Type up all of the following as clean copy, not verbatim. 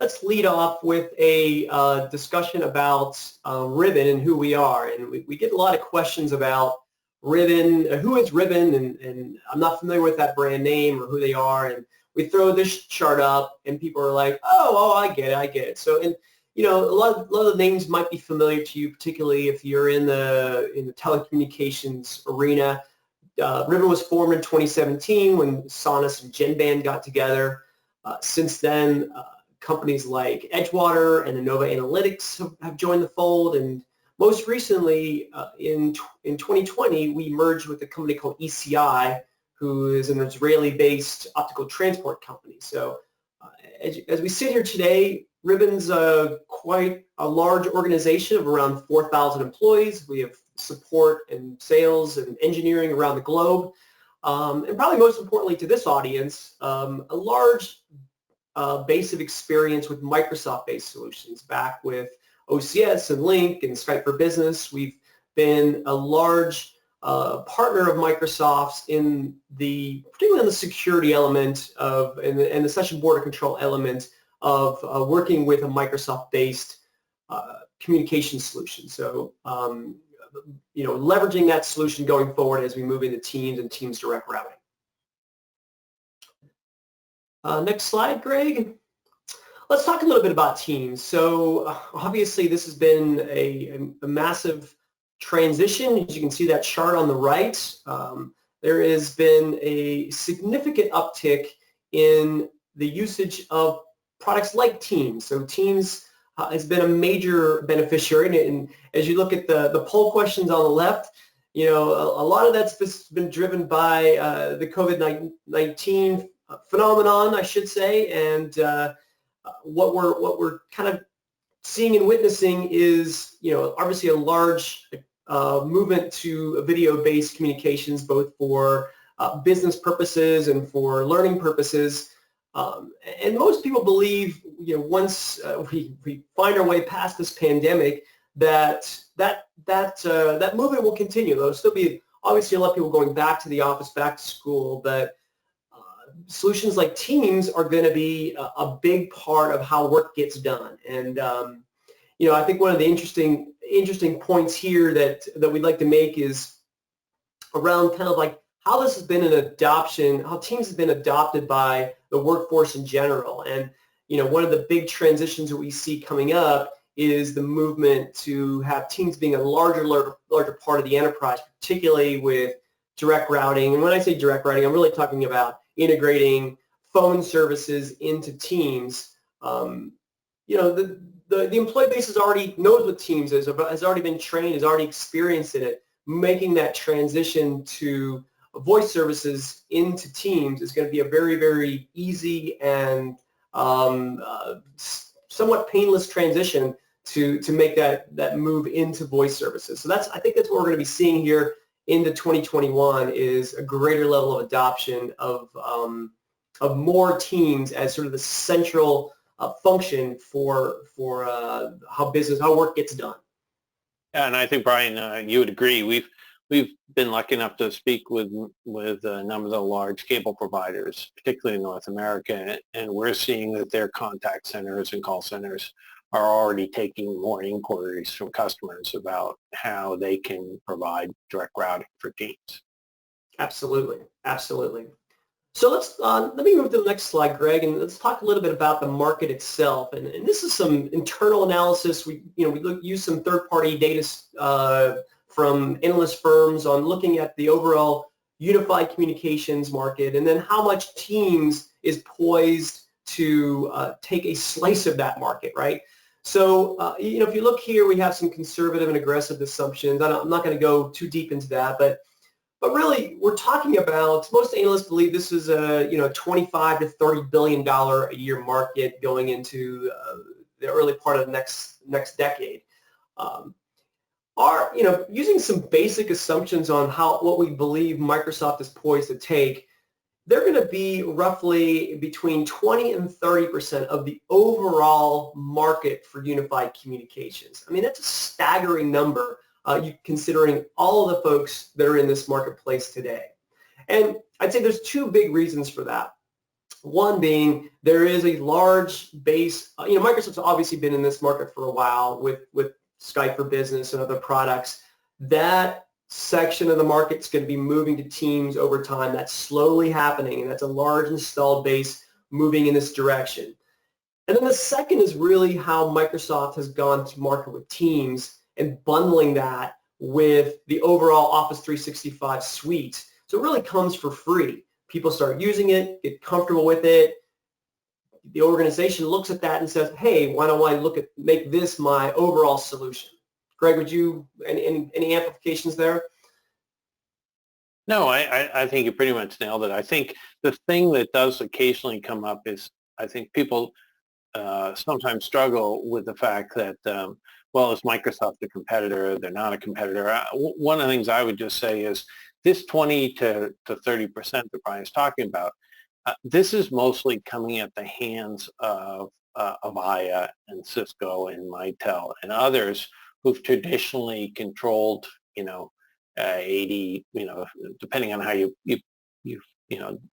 let's lead off with a discussion about Ribbon and who we are. And we get a lot of questions about Ribbon, who is Ribbon, and I'm not familiar with that brand name or who they are. And we throw this chart up, and people are like, oh, I get it. So, and you know, a lot of the names might be familiar to you, particularly if you're in the telecommunications arena. Ribbon was formed in 2017 when Sonos and Genband got together. Since then, companies like Edgewater and Innova Analytics have joined the fold, and most recently, in 2020, we merged with a company called ECI, who is an Israeli-based optical transport company. So as we sit here today, Ribbon's quite a large organization of around 4,000 employees. We have support and sales and engineering around the globe. And probably most importantly to this audience, a large base of experience with Microsoft-based solutions, back with OCS and Lync and Skype for Business. We've been a large partner of Microsoft's particularly in the security element and the session border control element of working with a Microsoft-based communication solution. So, you know, leveraging that solution going forward as we move into Teams and Teams direct routing. Next slide, Greg. Let's talk a little bit about Teams. So obviously this has been a massive transition. As you can see that chart on the right, there has been a significant uptick in the usage of products like Teams. So Teams has been a major beneficiary, and as you look at the poll questions on the left, you know, a lot of that's been driven by the COVID-19 phenomenon, I should say, and what we're kind of seeing and witnessing is, you know, obviously a large movement to video-based communications, both for business purposes and for learning purposes. And most people believe, you know, once we find our way past this pandemic, that movement will continue. There'll still be obviously a lot of people going back to the office, back to school, but solutions like Teams are going to be a big part of how work gets done. And you know, I think one of the interesting points here that we'd like to make is around kind of like how this has been an adoption, how Teams has been adopted by the workforce in general. And you know, one of the big transitions that we see coming up is the movement to have Teams being a larger part of the enterprise, particularly with direct routing. And when I say direct routing, I'm really talking about integrating phone services into Teams. You know, the employee base already knows what Teams is, has already been trained, has already experienced in it. Making that transition to voice services into Teams is going to be a very, very easy and somewhat painless transition to make that move into voice services. So I think that's what we're going to be seeing here into 2021, is a greater level of adoption of more Teams as sort of the central function for how work gets done. Yeah, and I think, Brian, you would agree. We've been lucky enough to speak with a number of the large cable providers, particularly in North America, and we're seeing that their contact centers and call centers are already taking more inquiries from customers about how they can provide direct routing for Teams. Absolutely, absolutely. So let me move to the next slide, Greg, and let's talk a little bit about the market itself. And this is some internal analysis. We use some third-party data from analyst firms on looking at the overall unified communications market, and then how much Teams is poised to take a slice of that market, right? So, you know, if you look here, we have some conservative and aggressive assumptions. I'm not going to go too deep into that, but really, we're talking about, most analysts believe this is a, you know, $25 to $30 billion a year market going into the early part of the next decade. You know, using some basic assumptions on what we believe Microsoft is poised to take, they're going to be roughly between 20 and 30% of the overall market for unified communications. I mean, that's a staggering number, considering all of the folks that are in this marketplace today. And I'd say there's two big reasons for that. One being there is a large base, Microsoft's obviously been in this market for a while with Skype for Business and other products. That section of the market is going to be moving to Teams over time. That's slowly happening, and that's a large installed base moving in this direction. And then the second is really how Microsoft has gone to market with Teams and bundling that with the overall Office 365 suite. So it really comes for free. People start using it, get comfortable with it. The organization looks at that and says, hey, why don't I make this my overall solution? Greg, would you, any amplifications there? No, I think you pretty much nailed it. I think the thing that does occasionally come up is I think people sometimes struggle with the fact that, well, is Microsoft a competitor? They're not a competitor. One of the things I would just say is this 20 to 30% that Brian's talking about, this is mostly coming at the hands of Avaya and Cisco and Mitel and others who've traditionally controlled, 80, depending on how you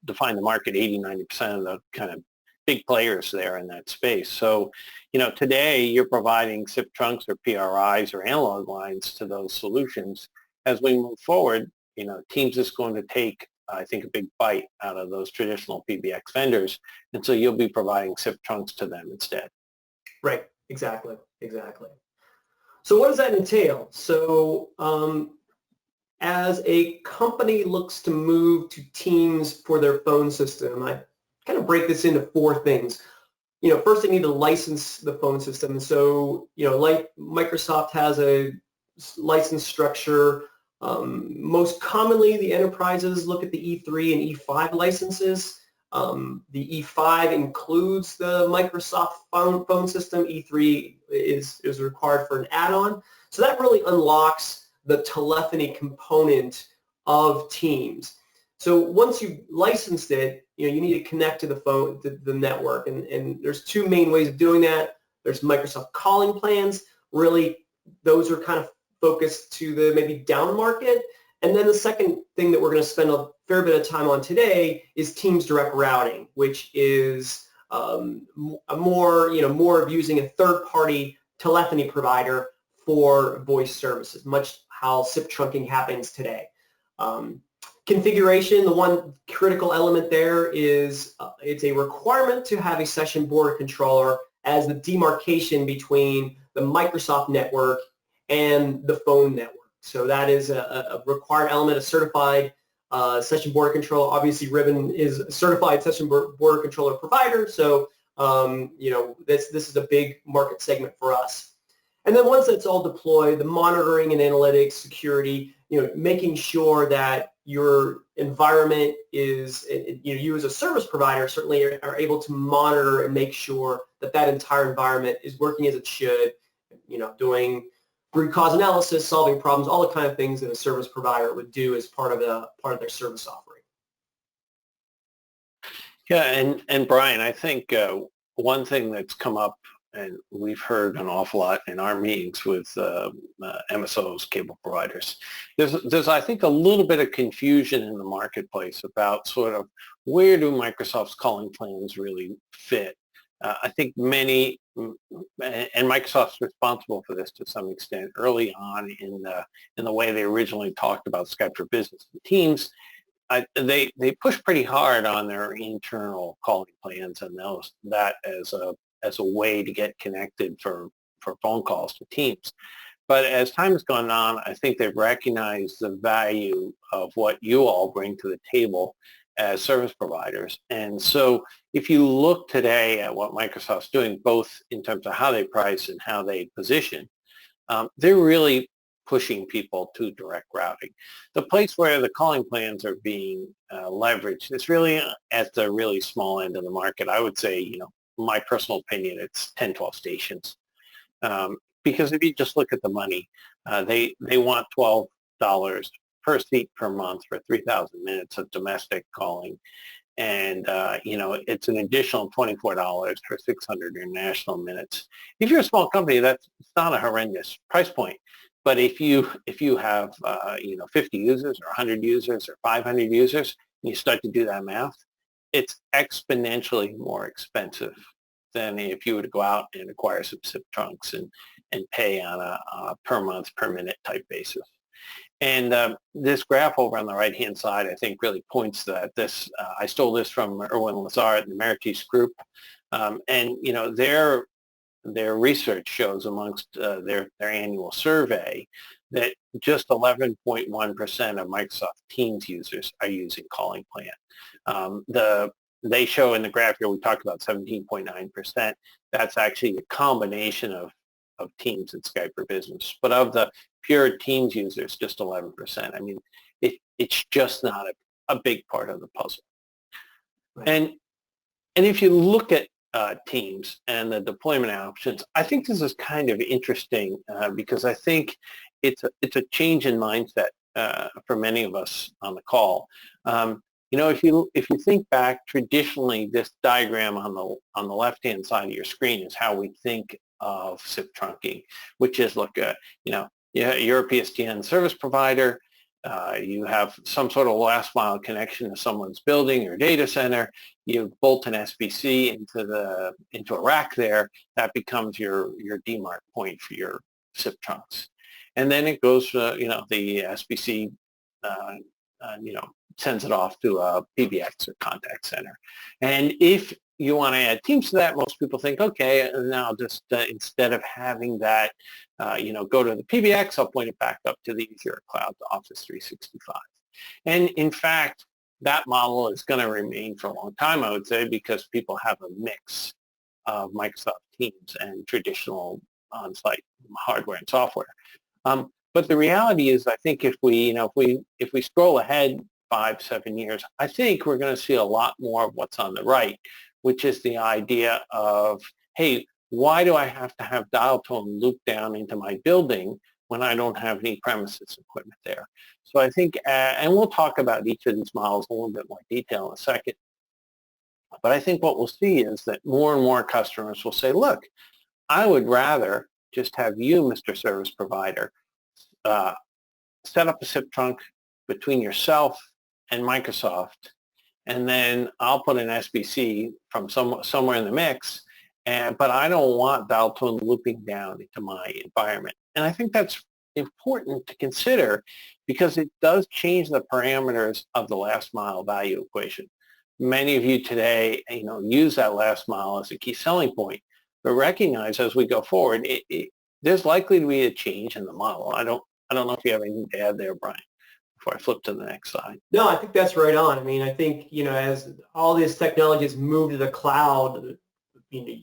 define the market, 80, 90% of the kind of big players there in that space. So, today you're providing SIP trunks or PRIs or analog lines to those solutions. As we move forward, Teams is going to take, I think, a big bite out of those traditional PBX vendors. And so you'll be providing SIP trunks to them instead. Right. Exactly. So what does that entail? So as a company looks to move to Teams for their phone system, I kind of break this into four things. First they need to license the phone system. So, like Microsoft has a license structure. Most commonly, the enterprises look at the E3 and E5 licenses. The E5 includes the Microsoft phone system. E3 is required for an add-on. So that really unlocks the telephony component of Teams. So once you've licensed it, you need to connect to the phone, to the network. And there's two main ways of doing that. There's Microsoft calling plans. Really, those are kind of focused to the maybe down market. And then the second thing that we're going to spend a fair bit of time on today is Teams Direct Routing, which is more of using a third-party telephony provider for voice services, much how SIP trunking happens today. Configuration, the one critical element there is it's a requirement to have a session border controller as the demarcation between the Microsoft network and the phone network. So that is a required element, a certified session border controller. Obviously, Ribbon is a certified session border controller provider, so this is a big market segment for us. And then once it's all deployed, the monitoring and analytics, security, making sure that your environment is, you as a service provider certainly are able to monitor and make sure that that entire environment is working as it should, doing root cause analysis, solving problems, all the kind of things that a service provider would do as part of their service offering. Yeah, and Brian, I think one thing that's come up, and we've heard an awful lot in our meetings with MSOs, cable providers, there's I think a little bit of confusion in the marketplace about sort of where do Microsoft's calling plans really fit. I think many, and Microsoft's responsible for this to some extent, early on in the way they originally talked about Skype for Business and Teams, they pushed pretty hard on their internal calling plans and that as a way to get connected for phone calls to Teams. But as time has gone on, I think they've recognized the value of what you all bring to the table as service providers. And so if you look today at what Microsoft's doing, both in terms of how they price and how they position, they're really pushing people to direct routing. The place where the calling plans are being leveraged is really at the really small end of the market. I would say, my personal opinion, it's 10, 12 stations. Because if you just look at the money, they want $12 per seat per month for 3,000 minutes of domestic calling. And, it's an additional $24 for 600 international minutes. If you're a small company, it's not a horrendous price point. But if you have, 50 users or 100 users or 500 users, and you start to do that math, it's exponentially more expensive than if you were to go out and acquire some SIP trunks and pay on a per month, per minute type basis. And this graph over on the right-hand side, I think, really points to that. This I stole this from Erwin Lazar at the Meritis Group, and you know their research shows amongst their annual survey that just 11.1% of Microsoft Teams users are using Calling Plan. They show in the graph here, we talked about 17.9%. That's actually a combination of Teams and Skype for Business. But of the pure Teams users, just 11%. I mean, it's just not a big part of the puzzle. Right. And if you look at Teams and the deployment options, I think this is kind of interesting because I think it's a change in mindset for many of us on the call. You know, if you think back, traditionally, this diagram on the left-hand side of your screen is how we think of SIP trunking, which is look, you know, you're a PSTN service provider. You have some sort of last mile connection to someone's building or data center. You bolt an SBC into a rack there. That becomes your demarc point for your SIP trunks, and then it goes. You know, the SBC, you know, sends it off to a PBX or contact center. And if you want to add Teams to that, most people think, okay, now just instead of having that, you know, go to the PBX, I'll point it back up to the Azure Cloud, to Office 365. And in fact, that model is going to remain for a long time, I would say, because people have a mix of Microsoft Teams and traditional on-site hardware and software. But the reality is, I think if we scroll ahead 5-7 years, I think we're going to see a lot more of what's on the right, which is the idea of, hey, why do I have to have dial tone loop down into my building when I don't have any premises equipment there? So I think, and we'll talk about each of these models in a little bit more detail in a second, but I think what we'll see is that more and more customers will say, look, I would rather just have you, Mr. Service Provider, set up a SIP trunk between yourself and Microsoft, and then I'll put an SBC from somewhere in the mix, but I don't want dial tone looping down into my environment. And I think that's important to consider because it does change the parameters of the last mile value equation. Many of you today, you know, use that last mile as a key selling point, but recognize as we go forward, there's likely to be a change in the model. I don't know if you have anything to add there, Brian, before I flip to the next slide. No, I think that's right on. I mean, I think, you know, as all these technologies move to the cloud, you know,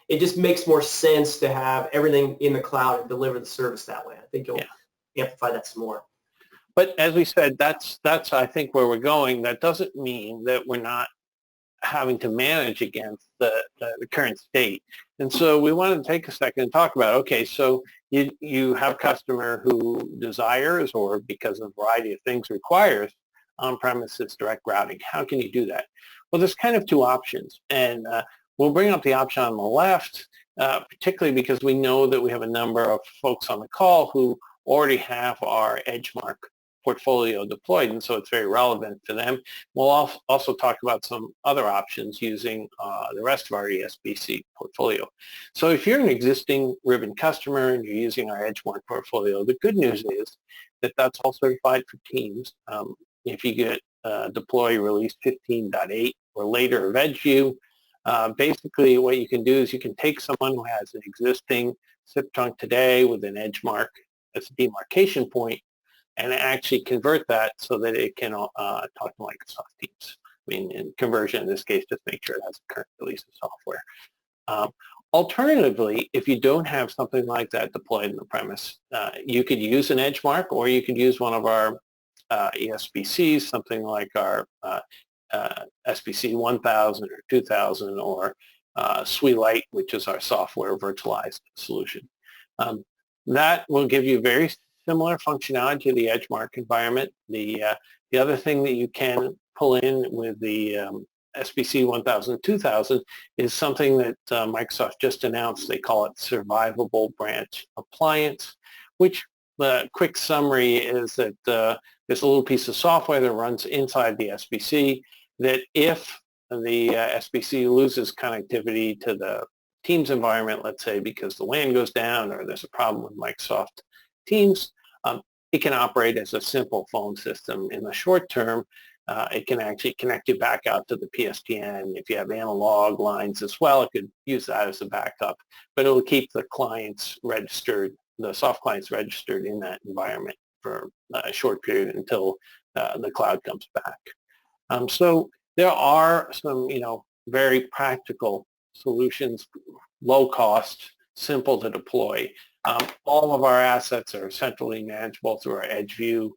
it just makes more sense to have everything in the cloud and deliver the service that way. I think you'll amplify that some more. But as we said, that's I think where we're going. That doesn't mean that we're not having to manage against the current state. And so we want to take a second and talk about, okay, so you have a customer who desires, or because of a variety of things requires, on-premises direct routing. How can you do that? Well, there's kind of two options. And we'll bring up the option on the left, particularly because we know that we have a number of folks on the call who already have our EdgeMark portfolio deployed, and so it's very relevant to them. We'll also talk about some other options using the rest of our ESBC portfolio. So if you're an existing Ribbon customer and you're using our EdgeMark portfolio, the good news is that that's all certified for Teams. If you get deploy release 15.8 or later of EdgeView, basically what you can do is you can take someone who has an existing SIP trunk today with an EdgeMark as a demarcation point and actually convert that so that it can talk to Microsoft Teams. I mean, in conversion in this case, just make sure it has a current release of software. Alternatively, if you don't have something like that deployed in the premise, you could use an EdgeMark, or you could use one of our ESBCs, something like our SBC 1000 or 2000, or SweLite, which is our software virtualized solution. That will give you very similar functionality to the EdgeMark environment. The other thing that you can pull in with the SBC 1000, 2000 is something that Microsoft just announced. They call it Survivable Branch Appliance, which the quick summary is that there's a little piece of software that runs inside the SBC that if the SBC loses connectivity to the Teams environment, let's say because the LAN goes down or there's a problem with Microsoft Teams, it can operate as a simple phone system. In the short term, it can actually connect you back out to the PSTN. If you have analog lines as well, it could use that as a backup, but it will keep the clients registered, the soft clients registered in that environment for a short period until the cloud comes back. So there are some, very practical solutions, low cost, simple to deploy. All of our assets are centrally manageable through our Edge View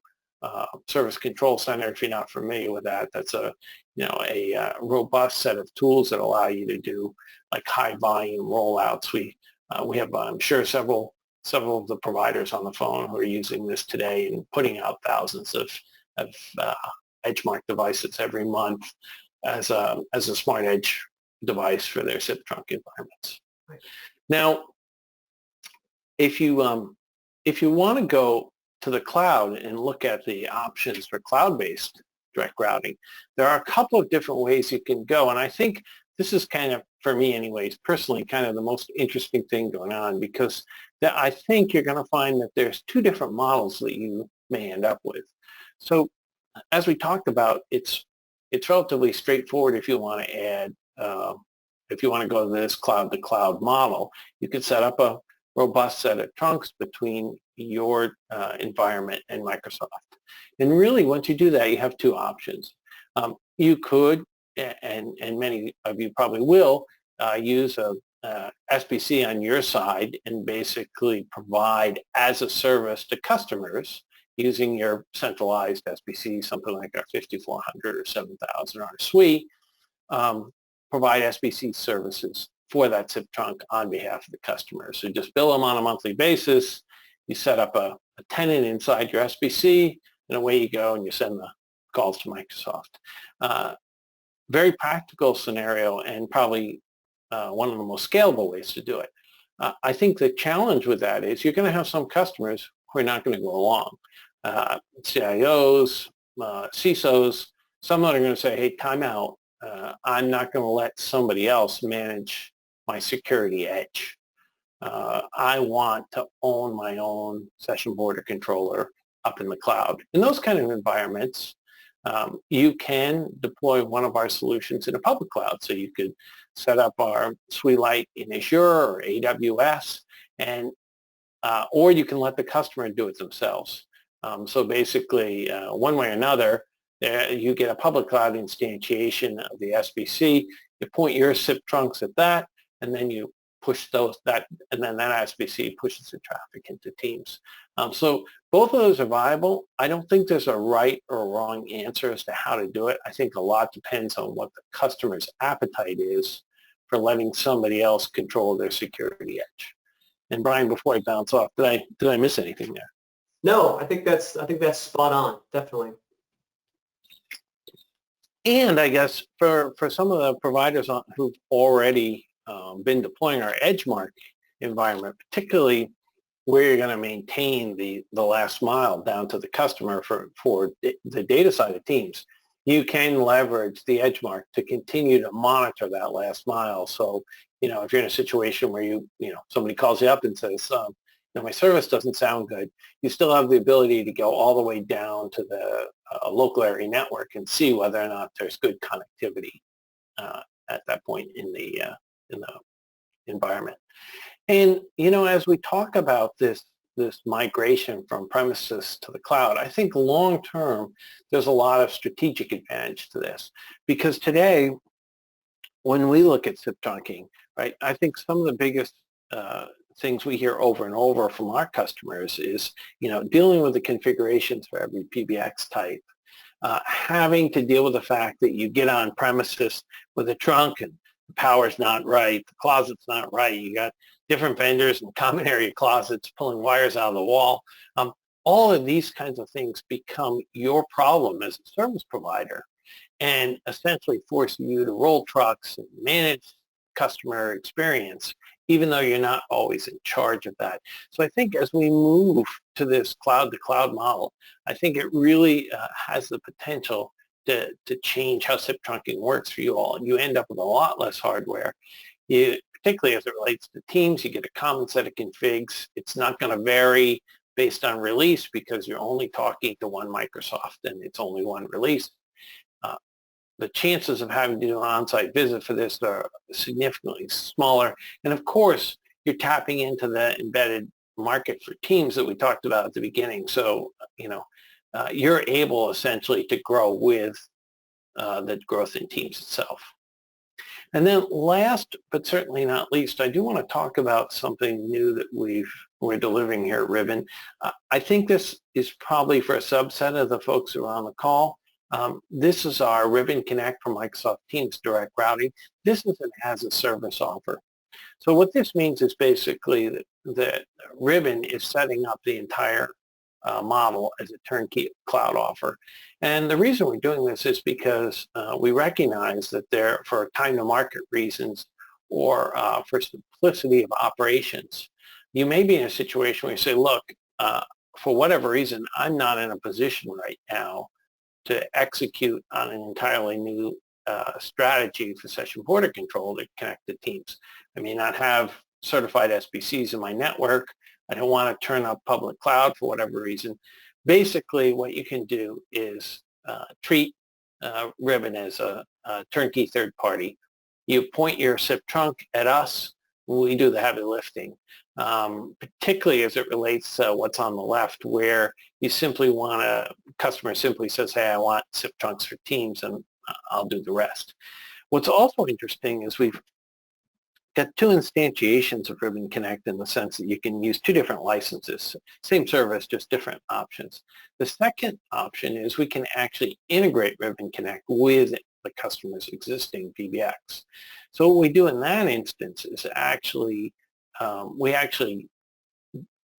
service control center. If you're not familiar with that, that's a robust set of tools that allow you to do like high volume rollouts. We have, I'm sure, several of the providers on the phone who are using this today and putting out thousands of EdgeMark devices every month as a smart edge device for their SIP trunk environments. Right. Now, if you want to go to the cloud and look at the options for cloud-based direct routing, there are a couple of different ways you can go, and I think this is kind of, for me anyways, personally, kind of the most interesting thing going on, because I think you're going to find that there's two different models that you may end up with. So as we talked about, it's relatively straightforward if you want to add, if you want to go to this cloud-to-cloud model. You can set up a robust set of trunks between your environment and Microsoft. And really, once you do that, you have two options. You could, and many of you probably will, use a SBC on your side and basically provide as a service to customers using your centralized SBC, something like our 5400 or 7000 or our suite, provide SBC services for that SIP trunk on behalf of the customer. So just bill them on a monthly basis. You set up a tenant inside your SBC, and away you go, and you send the calls to Microsoft. Very practical scenario, and probably one of the most scalable ways to do it. I think the challenge with that is you're going to have some customers who are not going to go along. CIOs, CISOs, some that are going to say, hey, time out. I'm not going to let somebody else manage my security edge. I want to own my own session border controller up in the cloud. In those kind of environments, you can deploy one of our solutions in a public cloud. So you could set up our SuiteLite in Azure or AWS, and or you can let the customer do it themselves. So basically, one way or another, you get a public cloud instantiation of the SBC. You point your SIP trunks at that, and then you push and then that SBC pushes the traffic into Teams. So both of those are viable. I don't think there's a right or wrong answer as to how to do it. I think a lot depends on what the customer's appetite is for letting somebody else control their security edge. And Brian, before I bounce off, did I miss anything there? No, I think that's spot on, definitely. And I guess for some of the providers who've already been deploying our EdgeMark environment, particularly where you're going to maintain the last mile down to the customer for the data side of Teams, you can leverage the EdgeMark to continue to monitor that last mile. So, if you're in a situation where somebody calls you up and says, my service doesn't sound good, you still have the ability to go all the way down to the local area network and see whether or not there's good connectivity at that point in the environment. And as we talk about this migration from premises to the cloud, I think long term there's a lot of strategic advantage to this, because today when we look at SIP trunking, right, I think some of the biggest things we hear over and over from our customers is, dealing with the configurations for every PBX type, having to deal with the fact that you get on premises with a trunk and the power's not right, the closet's not right, you got different vendors and common area closets pulling wires out of the wall. All of these kinds of things become your problem as a service provider and essentially force you to roll trucks and manage customer experience, even though you're not always in charge of that. So I think as we move to this cloud-to-cloud model, I think it really has the potential to change how SIP trunking works for you all. You end up with a lot less hardware. Particularly as it relates to Teams, you get a common set of configs. It's not going to vary based on release because you're only talking to one Microsoft and it's only one release. The chances of having to do an on-site visit for this are significantly smaller. And of course, you're tapping into the embedded market for Teams that we talked about at the beginning. So, you're able essentially to grow with the growth in Teams itself. And then last, but certainly not least, I do want to talk about something new that we're delivering here at Ribbon. I think this is probably for a subset of the folks who are on the call. This is our Ribbon Connect for Microsoft Teams Direct Routing. This is an as-a-service offer. So what this means is basically that Ribbon is setting up the entire model as a turnkey cloud offer. And the reason we're doing this is because we recognize that for time to market reasons or for simplicity of operations, you may be in a situation where you say, look, for whatever reason, I'm not in a position right now to execute on an entirely new strategy for session border control to connect to Teams. I may not have certified SBCs in my network. I don't want to turn up public cloud for whatever reason. Basically, what you can do is treat Ribbon as a turnkey third party. You point your SIP trunk at us. We do the heavy lifting, particularly as it relates to what's on the left, where you simply customer simply says, hey, I want SIP trunks for Teams, and I'll do the rest. What's also interesting is we've got two instantiations of Ribbon Connect in the sense that you can use two different licenses, same service, just different options. The second option is we can actually integrate Ribbon Connect with the customer's existing PBX. So what we do in that instance is we actually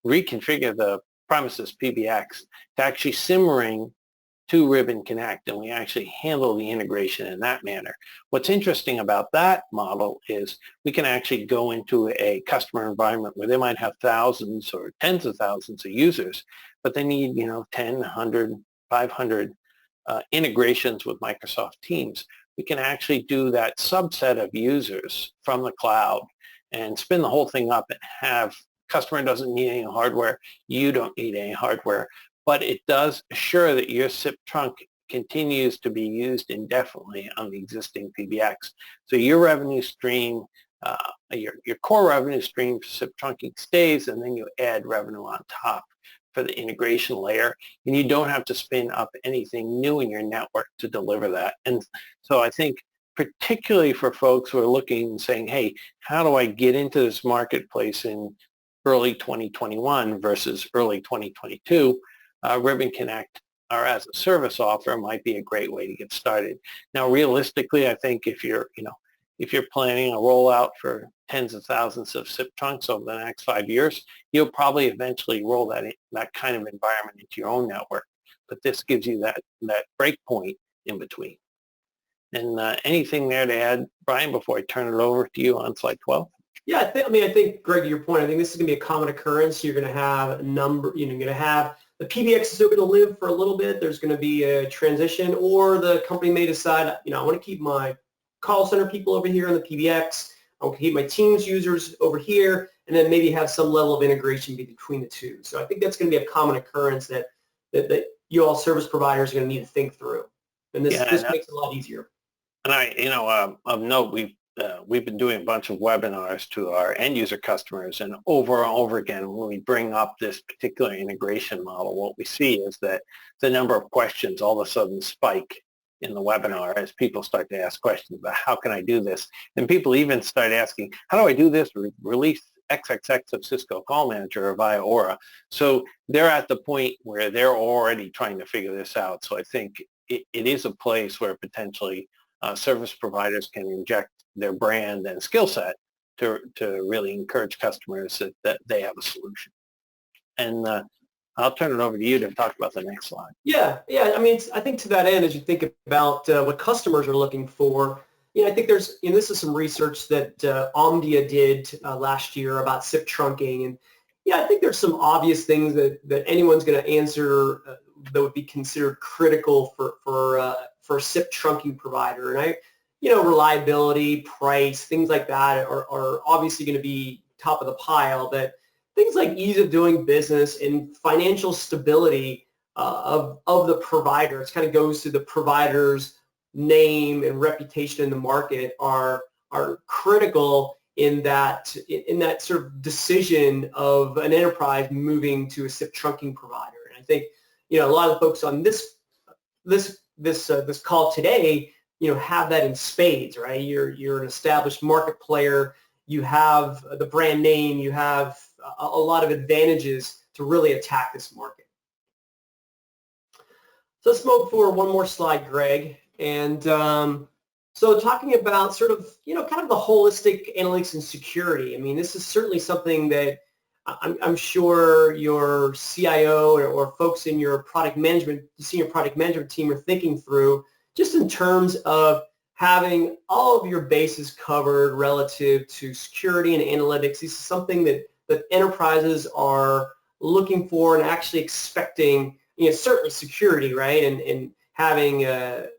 reconfigure the premises PBX to actually simmering to Ribbon Connect, and we actually handle the integration in that manner. What's interesting about that model is we can actually go into a customer environment where they might have thousands or tens of thousands of users, but they need 10, 100, 500 integrations with Microsoft Teams. We can actually do that subset of users from the cloud and spin the whole thing up and have customer doesn't need any hardware, you don't need any hardware, but it does assure that your SIP trunk continues to be used indefinitely on the existing PBX. So your revenue stream, your core revenue stream for SIP trunking stays, and then you add revenue on top for the integration layer, and you don't have to spin up anything new in your network to deliver that. And so I think particularly for folks who are looking and saying, hey, how do I get into this marketplace in early 2021 versus early 2022, Ribbon Connect or as a service offer might be a great way to get started. Now, realistically, I think if you're planning a rollout for tens of thousands of SIP trunks over the next 5 years, you'll probably eventually roll that kind of environment into your own network. But this gives you that break point in between. And anything there to add, Brian, before I turn it over to you on slide 12? Yeah, I think, Greg, to your point, I think this is going to be a common occurrence. You're going to have you're going to have the PBX is still going to live for a little bit. There's going to be a transition, or the company may decide, I want to keep my call center people over here on the PBX. I want to keep my Teams users over here, and then maybe have some level of integration between the two. So I think that's going to be a common occurrence that you all service providers are going to need to think through, and this makes it a lot easier. And of note, we've been doing a bunch of webinars to our end user customers, and over again, when we bring up this particular integration model, what we see is that the number of questions all of a sudden spike in the webinar as people start to ask questions about how can I do this, and people even start asking, how do I do this? Release XXX of Cisco Call Manager or via Aura. So they're at the point where they're already trying to figure this out. So I think it is a place where potentially service providers can inject their brand and skill set to really encourage customers that they have a solution. And I'll turn it over to you to talk about the next slide. Yeah. I think to that end, as you think about what customers are looking for, I think there's, this is some research that Omdia did last year about SIP trunking, and I think there's some obvious things that anyone's going to answer that would be considered critical for a SIP trunking provider. And reliability, price, things like that are obviously going to be top of the pile. But things like ease of doing business and financial stability of the provider, it kind of goes to the provider's name and reputation in the market, are critical in that sort of decision of an enterprise moving to a SIP trunking provider. And I think a lot of the folks on this call today have that in spades, right? You're an established market player. You have the brand name. You have a lot of advantages to really attack this market. So let's move forward one more slide, Greg. And so talking about sort of, kind of the holistic analytics and security. I mean, this is certainly something that I'm sure your CIO or folks in your senior product management team are thinking through, just in terms of having all of your bases covered relative to security and analytics. This is something that enterprises are looking for and actually expecting, certainly security, right? And having an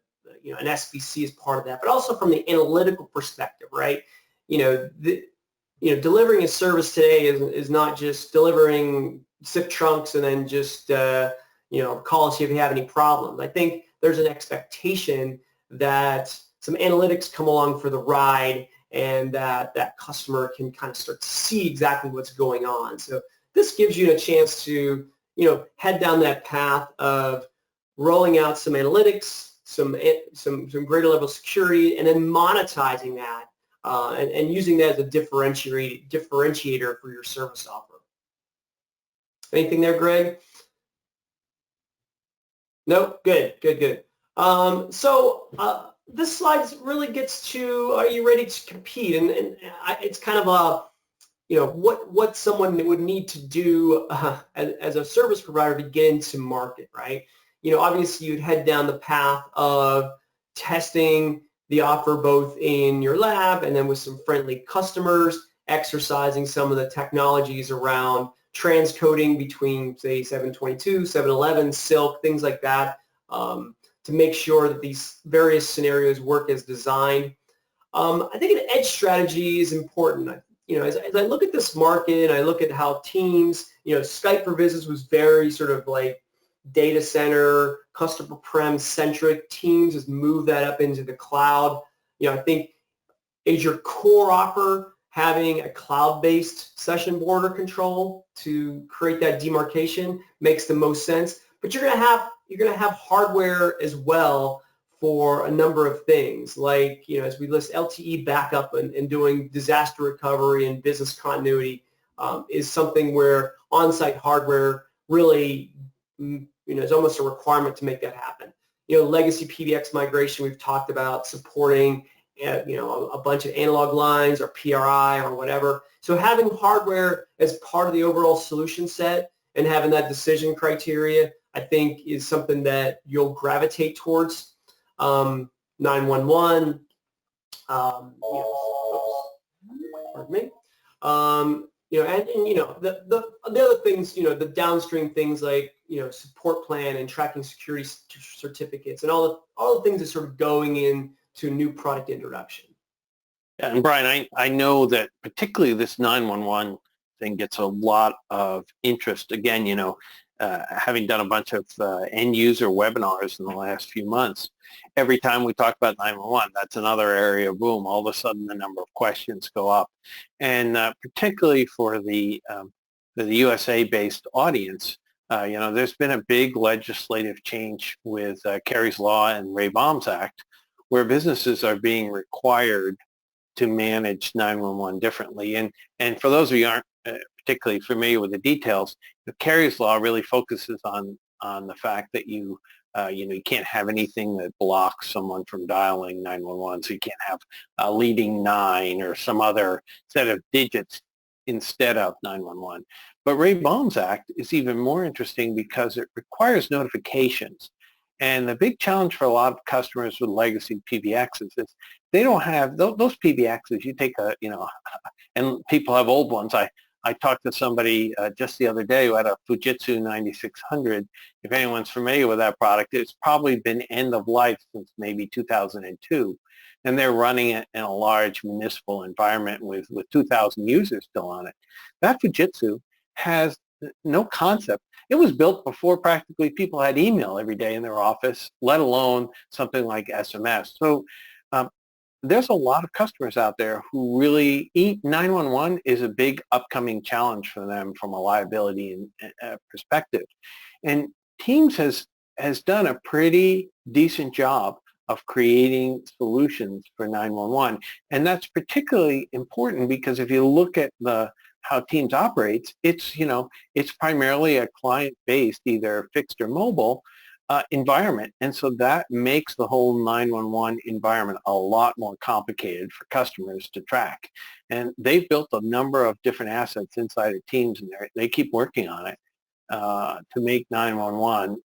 SBC as part of that, but also from the analytical perspective, right? Delivering a service today is not just delivering SIP trunks and then just, call us if you have any problems. I think there's an expectation that some analytics come along for the ride and that customer can kind of start to see exactly what's going on. So this gives you a chance to, head down that path of rolling out some analytics, some greater level of security, and then monetizing that and using that as a differentiator for your service offer. Anything there, Greg? No? Good. So this slide really gets to, are you ready to compete? And it's kind of a, what someone would need to do as a service provider to get into market, right? Obviously you'd head down the path of testing the offer both in your lab and then with some friendly customers, exercising some of the technologies around transcoding between, say, 722, 711, Silk, things like that, to make sure that these various scenarios work as designed. I think an edge strategy is important. As I look at this market, I look at how teams, Skype for Business was very sort of like data center, customer prem centric. Teams has moved that up into the cloud. I think is your core offer having a cloud-based session border control to create that demarcation makes the most sense. But you're going to have hardware as well for a number of things, like as we list LTE backup and doing disaster recovery and business continuity is something where on-site hardware really is almost a requirement to make that happen. Legacy PBX migration we've talked about, supporting a bunch of analog lines or PRI or whatever. So having hardware as part of the overall solution set and having that decision criteria, I think, is something that you'll gravitate towards. 911, pardon me. The other things, the downstream things like support plan and tracking security certificates and all the things that sort of going into new product introduction. Yeah, and Brian, I know that particularly this 911 thing gets a lot of interest. Again, having done a bunch of end user webinars in the last few months, every time we talk about 911, that's another area of boom. All of a sudden, the number of questions go up, and particularly for the USA-based audience, there's been a big legislative change with Kerry's Law and Ray Baum's Act, where businesses are being required to manage 911 differently. And for those of you who aren't particularly familiar with the details, Kerry's Law really focuses on the fact that you can't have anything that blocks someone from dialing 911. So you can't have a leading 9 or some other set of digits instead of 911. But Ray Baum's Act is even more interesting because it requires notifications. And the big challenge for a lot of customers with legacy PBXs is they don't have those PBXs. You take and people have old ones. I talked to somebody just the other day who had a Fujitsu 9600. If anyone's familiar with that product, it's probably been end of life since maybe 2002. And they're running it in a large municipal environment with 2,000 users still on it. That Fujitsu has no concept. It was built before practically people had email every day in their office, let alone something like SMS. So there's a lot of customers out there who really, 911 is a big upcoming challenge for them from a liability and perspective. And Teams has done a pretty decent job of creating solutions for 911. And that's particularly important because if you look at how Teams operates, it's primarily a client-based, either fixed or mobile, environment. And so that makes the whole 911 environment a lot more complicated for customers to track. And they've built a number of different assets inside of Teams, and they keep working on it to make 911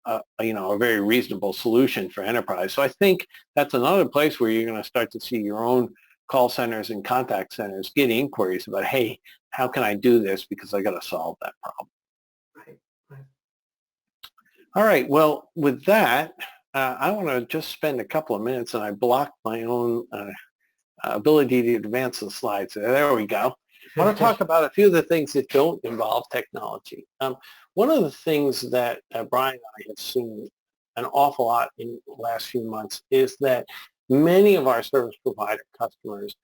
a very reasonable solution for enterprise. So I think that's another place where you're going to start to see your own call centers and contact centers get inquiries about, hey, how can I do this because I got to solve that problem. Right. All right, well, with that, I want to just spend a couple of minutes, and I blocked my own ability to advance the slides. There we go. I want to talk about a few of the things that don't involve technology. One of the things that Brian and I have seen an awful lot in the last few months is that many of our service provider customers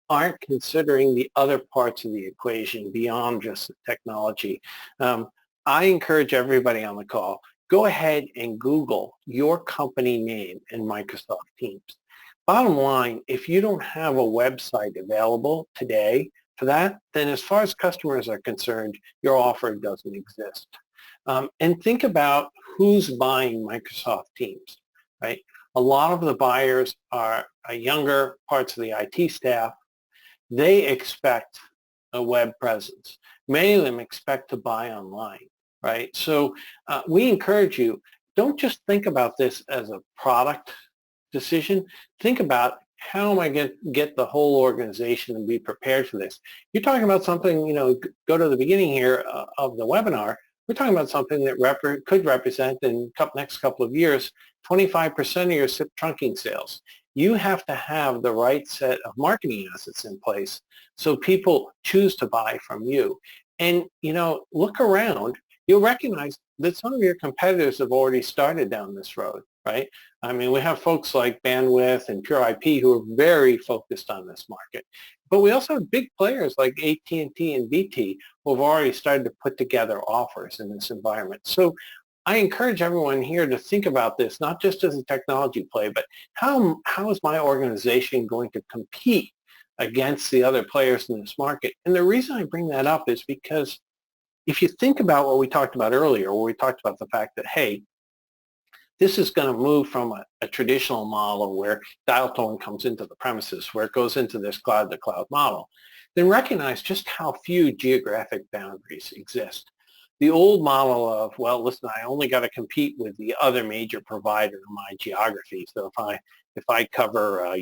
aren't considering the other parts of the equation beyond just the technology. I encourage everybody on the call, go ahead and Google your company name in Microsoft Teams. Bottom line, if you don't have a website available today for that, then as far as customers are concerned, your offer doesn't exist. And think about who's buying Microsoft Teams, right? A lot of the buyers are younger parts of the IT staff. They expect a web presence. Many of them expect to buy online, right? So we encourage you, don't just think about this as a product decision. Think about, how am I going to get the whole organization and be prepared for this? You're talking about something, go to the beginning here of the webinar. We're talking about something that could represent in the next couple of years 25% of your SIP trunking sales. You have to have the right set of marketing assets in place so people choose to buy from you. And, look around. You'll recognize that some of your competitors have already started down this road, right? I mean, we have folks like Bandwidth and Pure IP who are very focused on this market. But we also have big players like AT&T and BT who have already started to put together offers in this environment. So I encourage everyone here to think about this, not just as a technology play, but how is my organization going to compete against the other players in this market? And the reason I bring that up is because if you think about what we talked about earlier, where we talked about the fact that, hey, this is going to move from a traditional model where dial tone comes into the premises, where it goes into this cloud-to-cloud model, then recognize just how few geographic boundaries exist. The old model of, well, listen, I only got to compete with the other major provider in my geography. So if I cover,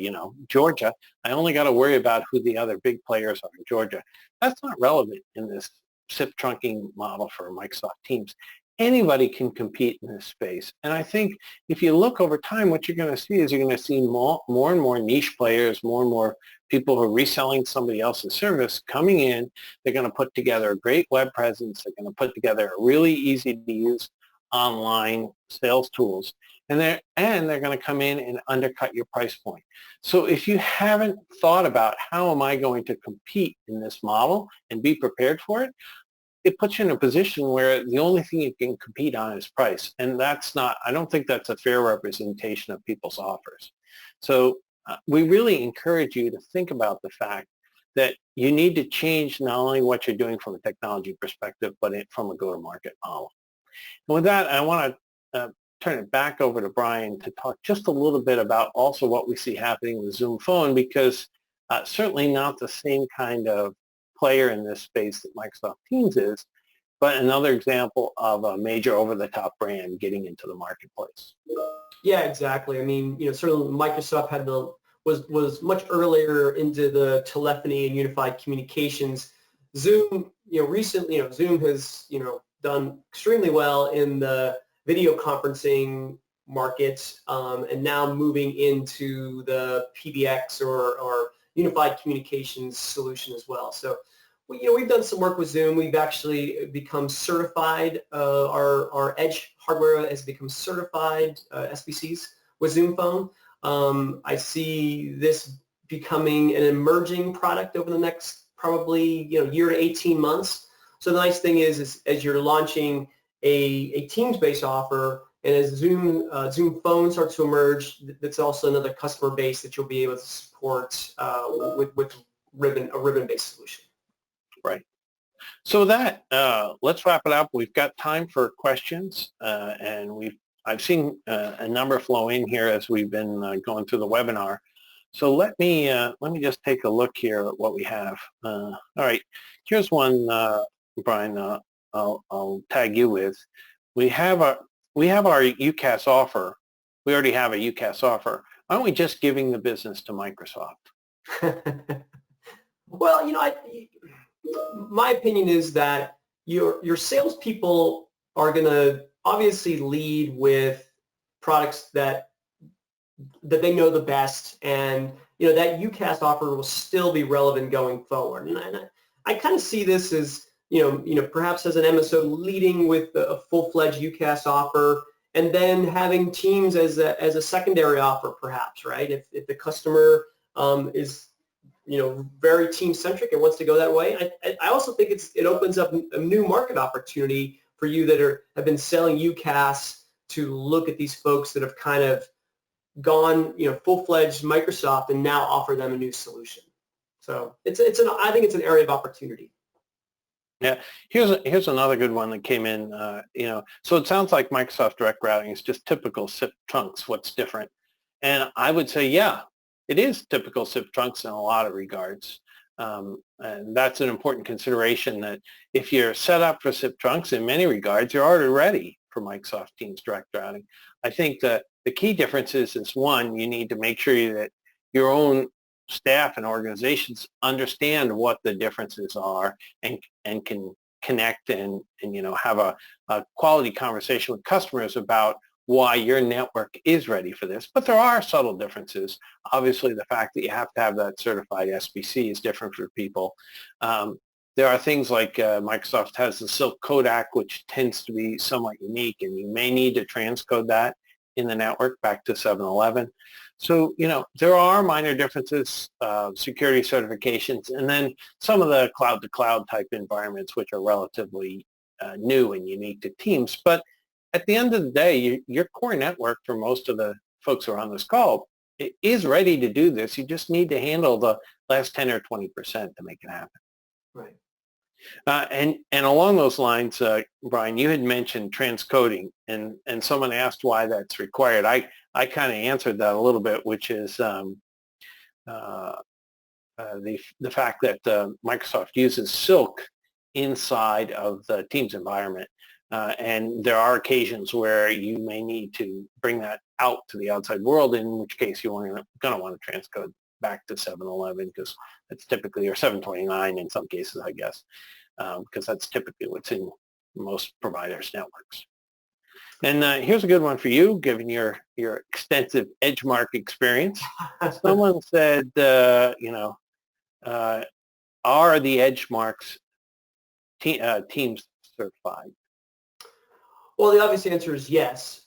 Georgia, I only got to worry about who the other big players are in Georgia. That's not relevant in this SIP trunking model for Microsoft Teams. Anybody can compete in this space. And I think if you look over time, what you're going to see is you're going to see more and more niche players, more and more people who are reselling somebody else's service coming in. They're going to put together a great web presence. They're going to put together a really easy to use online sales tools. And they're going to come in and undercut your price point. So if you haven't thought about how am I going to compete in this model and be prepared for it, it puts you in a position where the only thing you can compete on is price. And I don't think that's a fair representation of people's offers. So we really encourage you to think about the fact that you need to change not only what you're doing from a technology perspective, but from a go-to-market model. And with that, I want to turn it back over to Brian to talk just a little bit about also what we see happening with Zoom Phone, because certainly not the same kind of player in this space that Microsoft Teams is, but another example of a major over-the-top brand getting into the marketplace. Yeah, exactly. I mean, certainly Microsoft was much earlier into the telephony and unified communications. Zoom, recently, Zoom has, done extremely well in the video conferencing market, and now moving into the PBX or unified communications solution as well. So, we've done some work with Zoom. We've actually become certified. Our Edge hardware has become certified SBCs with Zoom Phone. I see this becoming an emerging product over the next probably year to 18 months. So the nice thing is as you're launching a Teams-based offer, and as Zoom Phone starts to emerge, that's also another customer base that you'll be able to support with a ribbon-based solution. Right. So that let's wrap it up. We've got time for questions, and I've seen a number flow in here as we've been going through the webinar. So let me just take a look here at what we have. All right, here's one, Brian. I'll tag you with. We have our UCaaS offer. We already have a UCaaS offer. Aren't we just giving the business to Microsoft? Well, my opinion is that your salespeople are going to obviously lead with products that they know the best, and that UCaaS offer will still be relevant going forward. And I kind of see this as perhaps as an MSO leading with a full-fledged UCaaS offer, and then having Teams as a secondary offer, perhaps, right? If the customer is very team-centric and wants to go that way, I also think it opens up a new market opportunity for you that have been selling UCaaS to look at these folks that have kind of gone, full-fledged Microsoft and now offer them a new solution. So I think it's an area of opportunity. Yeah, here's another good one that came in. So it sounds like Microsoft Direct Routing is just typical SIP trunks. What's different? And I would say, yeah, it is typical SIP trunks in a lot of regards. And that's an important consideration, that if you're set up for SIP trunks, in many regards, you're already ready for Microsoft Teams Direct Routing. I think that the key difference is one, you need to make sure that your own staff and organizations understand what the differences are and can connect and have a quality conversation with customers about why your network is ready for this. But there are subtle differences. Obviously, the fact that you have to have that certified SBC is different for people. There are things like Microsoft has the Silk codec, which tends to be somewhat unique, and you may need to transcode that in the network back to 711. So, there are minor differences, security certifications, and then some of the cloud-to-cloud type environments, which are relatively new and unique to Teams. But at the end of the day, your core network, for most of the folks who are on this call, is ready to do this. You just need to handle the last 10 or 20% to make it happen. Right. And along those lines, Brian, you had mentioned transcoding, and someone asked why that's required. I kind of answered that a little bit, which is the fact that Microsoft uses Silk inside of the Teams environment. And there are occasions where you may need to bring that out to the outside world, in which case you're going to want to transcode back to 711, because that's typically, or 729 in some cases, I guess, because that's typically what's in most providers' networks. And here's a good one for you, given your extensive EdgeMark experience. Someone said, are the EdgeMarks Teams certified? Well, the obvious answer is yes.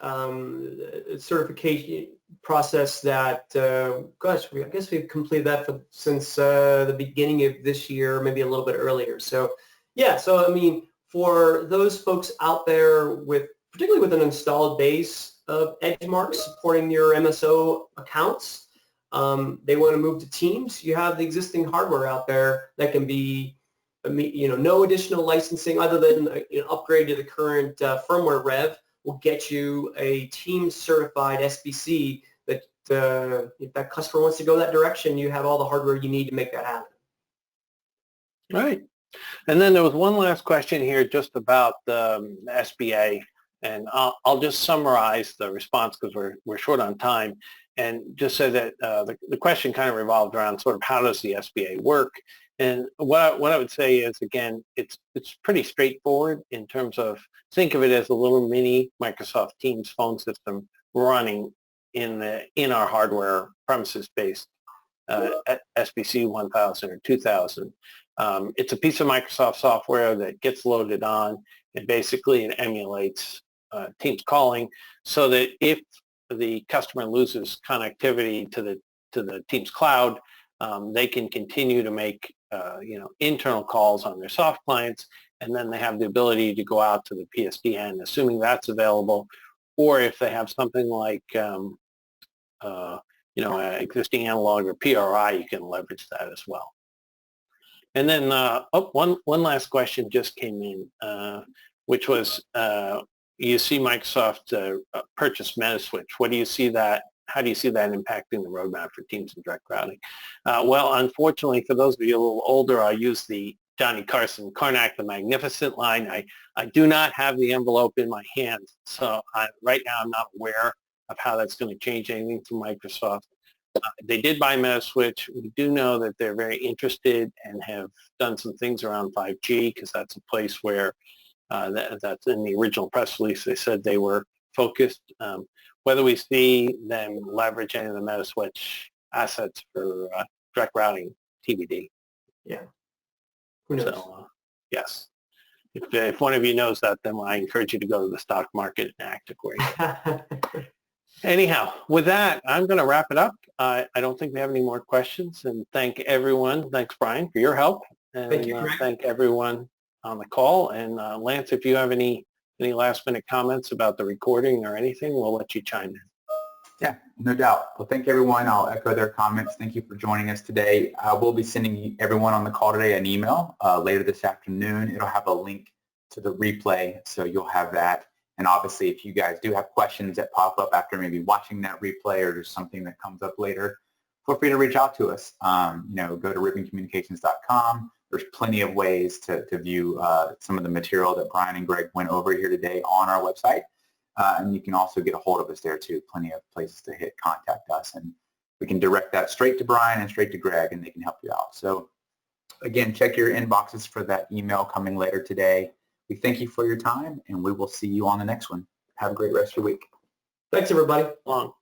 Certification process that, I guess we've completed that since the beginning of this year, maybe a little bit earlier. So, yeah. So, I mean, for those folks out there particularly with an installed base of EdgeMarks supporting your MSO accounts, they want to move to Teams. You have the existing hardware out there that can be, no additional licensing other than upgrade to the current firmware rev will get you a Teams certified SBC that if that customer wants to go that direction, you have all the hardware you need to make that happen. Right. And then there was one last question here just about the SBA, and I'll just summarize the response because we're short on time, and just say that the question kind of revolved around sort of how does the SBA work. And what I would say is, again, it's pretty straightforward in terms of, think of it as a little mini Microsoft Teams phone system running in our hardware premises-based SBC 1000 or 2000. It's a piece of Microsoft software that gets loaded on, and basically it emulates Teams calling, so that if the customer loses connectivity to the Teams cloud, they can continue to make internal calls on their soft clients, and then they have the ability to go out to the PSTN, assuming that's available, or if they have something like existing analog or PRI, you can leverage that as well. And then one last question just came in, which was, you see Microsoft purchase Metaswitch. What do you see that? How do you see that impacting the roadmap for Teams and direct routing? Well, unfortunately, for those of you a little older, I use the Johnny Carson, Karnak the Magnificent line. I do not have the envelope in my hands, so right now I'm not aware of how that's going to change anything for Microsoft. They did buy Metaswitch. We do know that they're very interested and have done some things around 5G, because that's a place where that's in the original press release. They said they were focused. Whether we see them leverage any of the Metaswitch assets for direct routing, TBD. Yeah. Who knows? So, yes. If one of you knows that, then I encourage you to go to the stock market and act accordingly. Anyhow, with that, I'm going to wrap it up. I don't think we have any more questions, and thank everyone. Thanks, Brian, for your help. And Thank you, Greg. Thank everyone on the call. And Lance, if you have any last minute comments about the recording or anything, we'll let you chime in. Yeah, no doubt. Well, thank everyone. I'll echo their comments. Thank you for joining us today. We'll be sending everyone on the call today an email later this afternoon. It'll have a link to the replay, so you'll have that. And obviously, if you guys do have questions that pop up after maybe watching that replay, or there's something that comes up later, feel free to reach out to us. Go to ribbоncommunications.com. There's plenty of ways to view some of the material that Brian and Greg went over here today on our website. And you can also get a hold of us there too. Plenty of places to hit contact us, and we can direct that straight to Brian and straight to Greg, and they can help you out. So again, check your inboxes for that email coming later today. We thank you for your time, and we will see you on the next one. Have a great rest of your week. Thanks, everybody. Long.